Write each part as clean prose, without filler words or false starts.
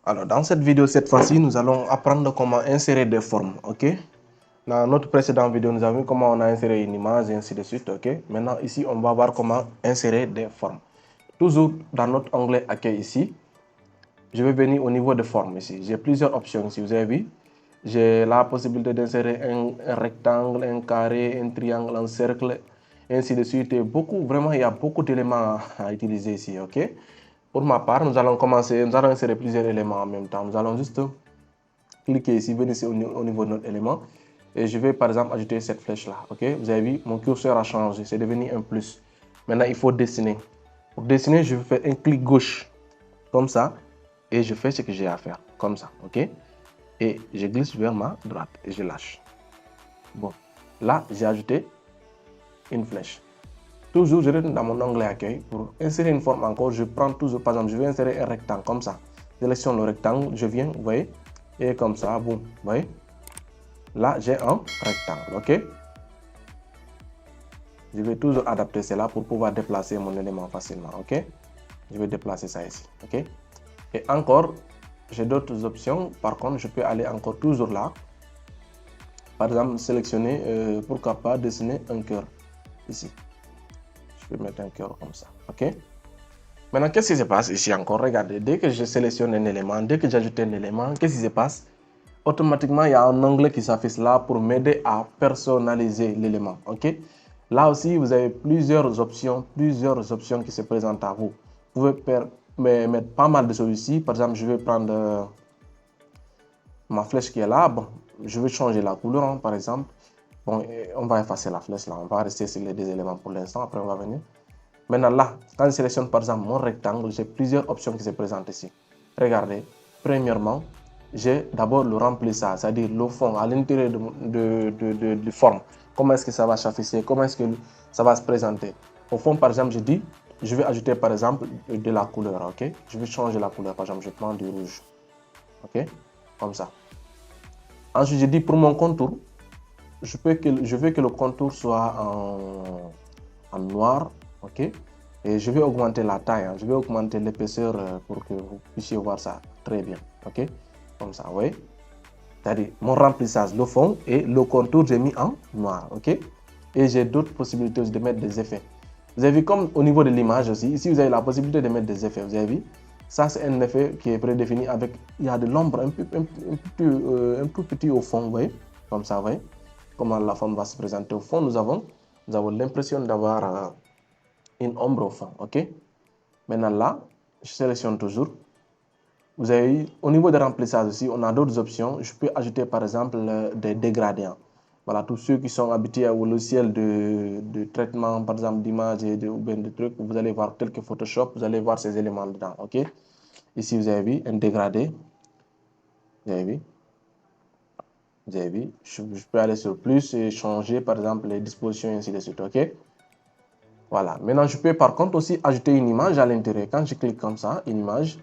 Alors, dans cette vidéo, cette fois-ci, nous allons apprendre comment insérer des formes, ok? Dans notre précédente vidéo, nous avons vu comment on a inséré une image et ainsi de suite, ok? Maintenant, ici, on va voir comment insérer des formes. Toujours dans notre onglet Accueil ici, je vais venir au niveau de formes ici. J'ai plusieurs options ici, vous avez vu. J'ai la possibilité d'insérer un rectangle, un carré, un triangle, un cercle, ainsi de suite. Et vraiment, il y a beaucoup d'éléments à utiliser ici, ok? Pour ma part, nous allons insérer plusieurs éléments en même temps. Nous allons juste cliquer ici, venir ici au niveau de notre élément. Et je vais par exemple ajouter cette flèche-là. Ok, vous avez vu, mon curseur a changé, c'est devenu un plus. Maintenant, il faut dessiner. Pour dessiner, je vais faire un clic gauche, comme ça, et je fais ce que j'ai à faire, comme ça. Ok, et je glisse vers ma droite et je lâche. Bon, là, j'ai ajouté une flèche. Toujours, je retourne dans mon onglet accueil. Pour insérer une forme encore, je prends toujours, par exemple, je vais insérer un rectangle comme ça. Je sélectionne le rectangle, je viens, vous voyez, et comme ça, boum, vous voyez. Là, j'ai un rectangle, ok. Je vais toujours adapter cela pour pouvoir déplacer mon élément facilement, ok. Je vais déplacer ça ici, ok. Et encore, j'ai d'autres options. Par contre, je peux aller encore toujours là. Par exemple, sélectionner, pourquoi pas dessiner un cœur ici. Je peux mettre un cœur comme ça, ok. Maintenant, qu'est-ce qui se passe ici encore? Regardez, dès que je sélectionne un élément, dès que j'ajoute un élément, qu'est-ce qui se passe? Automatiquement, il y a un onglet qui s'affiche là pour m'aider à personnaliser l'élément, ok? Là aussi, vous avez plusieurs options qui se présentent à vous. Vous pouvez mettre pas mal de choses ici. Par exemple, je vais prendre ma flèche qui est là. Bon, je vais changer la couleur, hein, par exemple. Bon, on va effacer la flèche là. On va rester sur les deux éléments pour l'instant. Après, on va venir. Maintenant là, quand je sélectionne par exemple mon rectangle, j'ai plusieurs options qui se présentent ici. Regardez, premièrement, j'ai d'abord le remplissage, c'est-à-dire le fond à l'intérieur de forme. Comment est-ce que ça va s'afficher, comment est-ce que ça va se présenter. Au fond, par exemple, je dis, je vais ajouter par exemple de la couleur, ok. Je vais changer la couleur, par exemple, je prends du rouge, ok, comme ça. Ensuite, je dis pour mon contour, je veux que le contour soit en noir, ok. Et je vais augmenter la taille, hein. Je vais augmenter l'épaisseur pour que vous puissiez voir ça très bien, ok. Comme ça, oui. C'est-à-dire mon remplissage, le fond et le contour, j'ai mis en noir, ok. Et j'ai d'autres possibilités de mettre des effets. Vous avez vu comme au niveau de l'image aussi, ici vous avez la possibilité de mettre des effets, vous avez vu. Ça c'est un effet qui est prédéfini avec, il y a de l'ombre un tout petit au fond, vous voyez. Comme ça, vous voyez. Comment la forme va se présenter au fond, nous avons l'impression d'avoir une ombre au fond, ok. Maintenant là, je sélectionne toujours. Vous avez au niveau de remplissage aussi, on a d'autres options. Je peux ajouter par exemple des dégradants. Voilà, tous ceux qui sont habitués au logiciel de traitement, par exemple d'image ou bien de trucs, vous allez voir tel que Photoshop, vous allez voir ces éléments dedans, ok. Ici, vous avez vu un dégradé. Vous avez vu. Vous avez vu. Je peux aller sur plus et changer par exemple les dispositions et ainsi de suite, ok. Voilà. Maintenant, je peux par contre aussi ajouter une image à l'intérieur. Quand je clique comme ça, une image,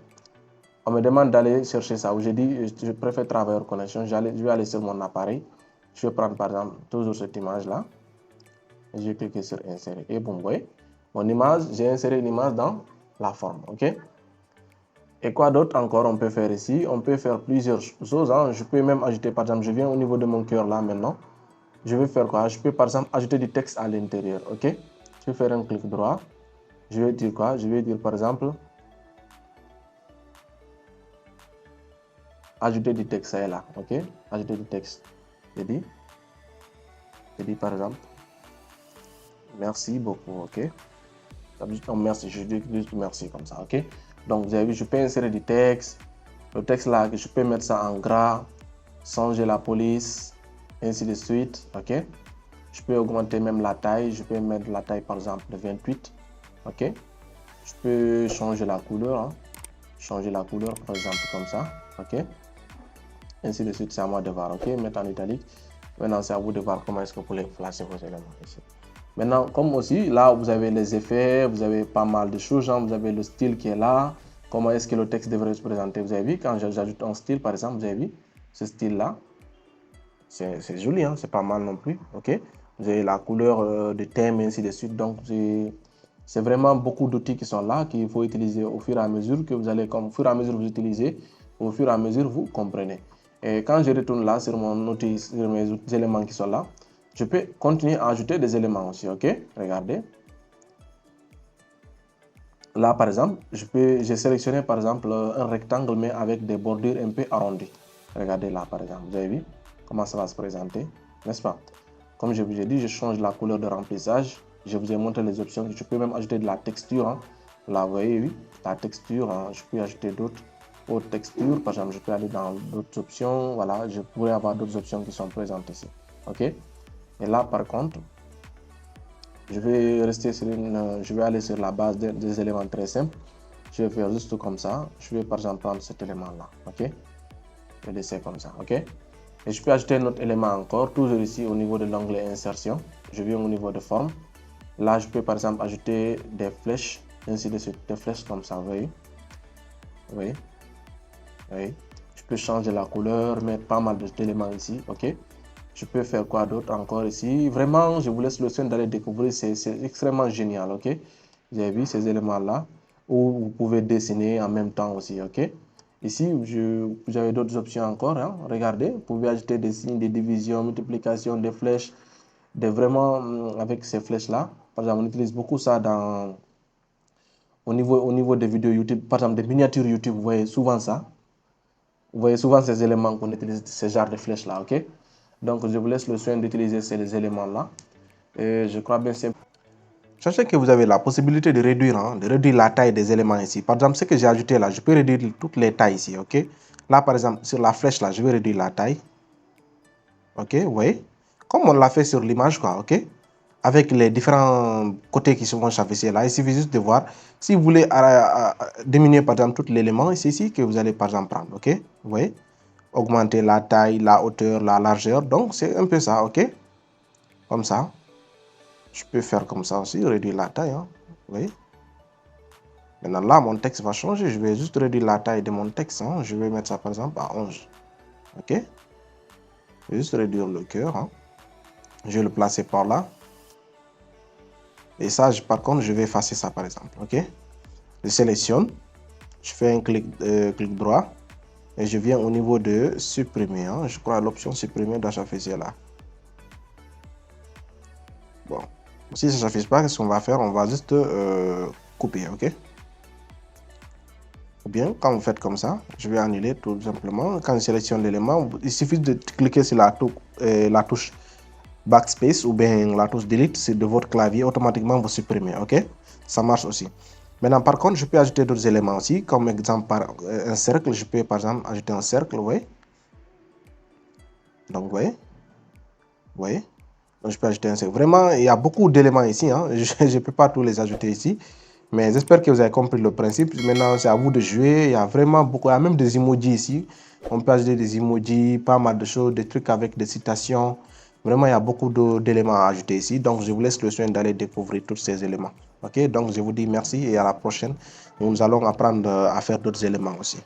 on me demande d'aller chercher ça. J'ai dit, je préfère travailler en connexion. Je vais aller sur mon appareil. Je vais prendre par exemple toujours cette image-là. Je vais cliquer sur insérer. Et bon, vous voyez, mon image, j'ai inséré une image dans la forme. OK? Et quoi d'autre encore on peut faire ici? On peut faire plusieurs choses, hein. Je peux même ajouter, par exemple, je viens au niveau de mon cœur là maintenant. Je vais faire quoi? Je peux par exemple ajouter du texte à l'intérieur. OK? Je vais faire un clic droit. Je vais dire quoi? Je vais dire par exemple ajouter du texte, ça est là, ok? Ajouter du texte. Je dis par exemple, merci beaucoup, ok? Merci, je dis juste merci comme ça, ok? Donc vous avez vu, je peux insérer du texte. Le texte là, je peux mettre ça en gras, changer la police, ainsi de suite, ok? Je peux augmenter même la taille. Je peux mettre la taille par exemple de 28, ok? Je peux changer la couleur, hein? Changer la couleur par exemple comme ça, ok? Ainsi de suite, c'est à moi de voir, ok? Mettre en italique. Maintenant, c'est à vous de voir comment est-ce que vous pouvez flasher vos éléments ici. Maintenant, comme aussi, là, vous avez les effets, vous avez pas mal de choses, hein, vous avez le style qui est là. Comment est-ce que le texte devrait se présenter? Vous avez vu, quand j'ajoute un style, par exemple, vous avez vu, ce style-là, c'est joli, hein, c'est pas mal non plus, ok? Vous avez la couleur de thème, et ainsi de suite. Donc, c'est vraiment beaucoup d'outils qui sont là, qu'il faut utiliser au fur et à mesure que vous allez, comme au fur et à mesure que vous utilisez, Au fur et à mesure, vous comprenez. Et quand je retourne là sur mon outil, sur mes éléments qui sont là, je peux continuer à ajouter des éléments aussi, ok? Regardez. Là, par exemple, j'ai sélectionné par exemple un rectangle mais avec des bordures un peu arrondies. Regardez là, par exemple, vous avez vu comment ça va se présenter, n'est-ce pas? Comme je vous ai dit, je change la couleur de remplissage. Je vous ai montré les options. Je peux même ajouter de la texture. Hein. Là, vous voyez, oui, la texture. Hein. Je peux ajouter d'autres textures. Par exemple, je peux aller dans d'autres options. Voilà, je pourrais avoir d'autres options qui sont présentes ici. OK? Et là, par contre, je vais aller sur la base des éléments très simples. Je vais faire juste comme ça. Je vais, par exemple, prendre cet élément-là. OK? Et laisser comme ça. OK? Et je peux ajouter un autre élément encore, toujours ici au niveau de l'onglet insertion. Je viens au niveau de forme. Là, je peux par exemple ajouter des flèches, ainsi de suite, des flèches comme ça, vous voyez. Oui. Oui. Je peux changer la couleur, mettre pas mal d'éléments ici, ok. Je peux faire quoi d'autre encore ici. Vraiment, je vous laisse le soin d'aller découvrir, c'est extrêmement génial, ok. Vous avez vu ces éléments-là, où vous pouvez dessiner en même temps aussi, ok. Ici, vous avez d'autres options encore. Hein. Regardez, vous pouvez ajouter des signes de division, multiplication, des flèches, vraiment avec ces flèches-là. Par exemple, on utilise beaucoup ça au niveau des vidéos YouTube. Par exemple, des miniatures YouTube, vous voyez souvent ça. Vous voyez souvent ces éléments qu'on utilise, ce genre de flèches-là, ok? Donc, je vous laisse le soin d'utiliser ces éléments-là. Et je crois bien c'est... Sachez que vous avez la possibilité de réduire la taille des éléments ici. Par exemple, ce que j'ai ajouté là, je peux réduire toutes les tailles ici, ok? Là, par exemple, sur la flèche là, je vais réduire la taille. Ok, vous voyez? Comme on l'a fait sur l'image, quoi, ok? Avec les différents côtés qui se vont s'afficher là, il suffit juste de voir. Si vous voulez diminuer, par exemple, tout l'élément, c'est ici que vous allez, par exemple, prendre, ok? Vous voyez? Augmenter la taille, la hauteur, la largeur. Donc, c'est un peu ça, ok? Comme ça. Je peux faire comme ça aussi, réduire la taille, hein? Vous voyez? Maintenant, là, mon texte va changer. Je vais juste réduire la taille de mon texte. Hein. Je vais mettre ça, par exemple, à 11. OK? Je vais juste réduire le cœur. Hein. Je vais le placer par là. Et ça, par contre, je vais effacer ça, par exemple. OK? Je sélectionne. Je fais un clic droit. Et je viens au niveau de supprimer. Hein. Je crois l'option supprimer doit s'afficher là. Bon. Si ça ne s'affiche pas, qu'est-ce qu'on va faire? On va juste couper. OK? Ou bien, quand vous faites comme ça, je vais annuler tout simplement. Quand je sélectionne l'élément, il suffit de cliquer sur la touche backspace ou bien la touche delete de votre clavier, automatiquement vous supprimez, ok? Ça marche aussi. Maintenant, par contre, je peux ajouter d'autres éléments aussi, comme exemple un cercle. Je peux par exemple ajouter un cercle, vous voyez? Donc, vous voyez? Donc, je peux ajouter un cercle. Vraiment, il y a beaucoup d'éléments ici, hein? Je ne peux pas tous les ajouter ici. Mais j'espère que vous avez compris le principe. Maintenant, c'est à vous de jouer. Il y a vraiment beaucoup, il y a même des emojis ici. On peut ajouter des emojis, pas mal de choses, des trucs avec des citations. Vraiment, il y a beaucoup d'éléments à ajouter ici. Donc, je vous laisse le soin d'aller découvrir tous ces éléments. OK? Donc, je vous dis merci et à la prochaine. Nous allons apprendre à faire d'autres éléments aussi.